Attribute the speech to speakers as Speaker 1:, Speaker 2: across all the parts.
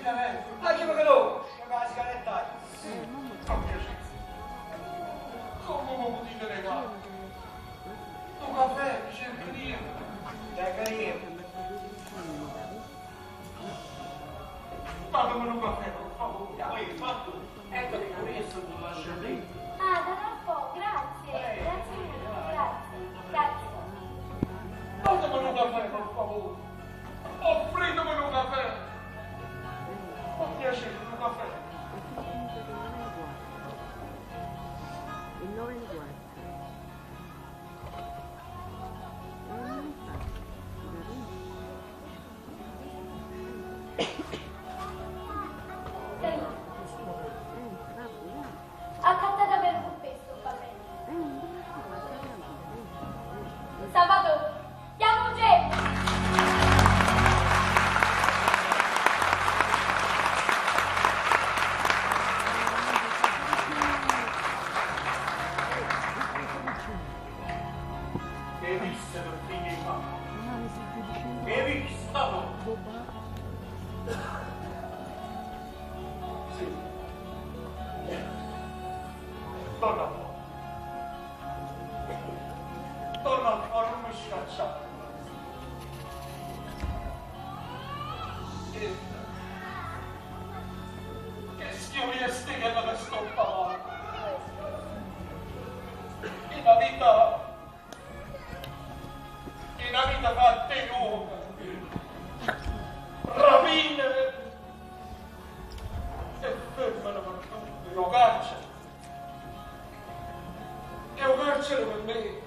Speaker 1: sigarette.
Speaker 2: Anche perché no, la sigaretta.
Speaker 1: Fa piacere. Come mi potete negare? Un caffè, mi cercheremo.
Speaker 2: Cercheremo.
Speaker 1: Fatemi un caffè, per favore. Fatto. Ecco che questo non lascia lì.
Speaker 3: Ah, da un po', grazie. Grazie mille, grazie.
Speaker 1: Fatemi un caffè, per favore. Offritemi un caffè. Fa piacere, un caffè.
Speaker 4: Il 9 in guardia.
Speaker 3: Accatta davvero con questo, va bene. Sabato, chiamo James!
Speaker 1: Che viste per figli di mamma? Che visto? Sì. Torna un po'. Torna un po', non mi scacciare. Che schiovesti che non sto parlando. In la vita fatte nuove. Rapine. E fermano per tutti. Lo carcere. È un carcere per me.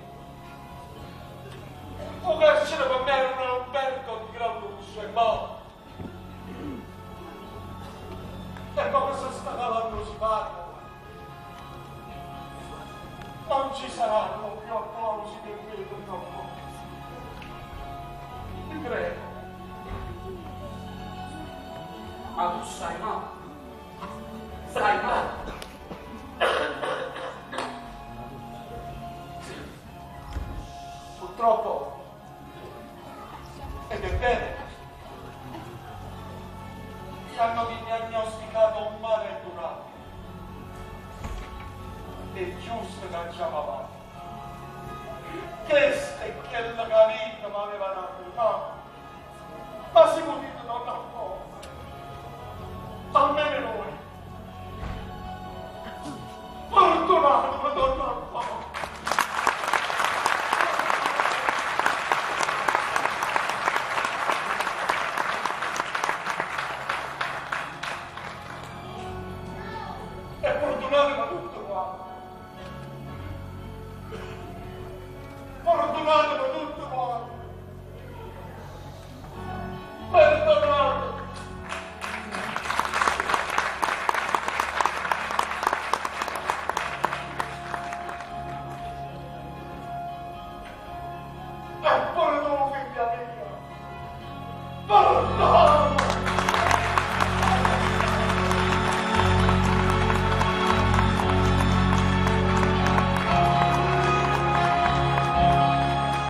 Speaker 1: Un carcere per me era un albergo di gran lusso e morto. E poi questa scatolando si parla. Non ci saranno più applausi per me purtroppo. Ti prego. Ma tu sai no? Sai no? Purtroppo, ed è bene, mi hanno diagnosticato un male durato. È giusto che andiamo avanti. Questa è quella che la vita mi aveva dato, no? Ma si può dire non la può. Almeno noi. Fortunato, ma non la può. È fortunato ma tutto.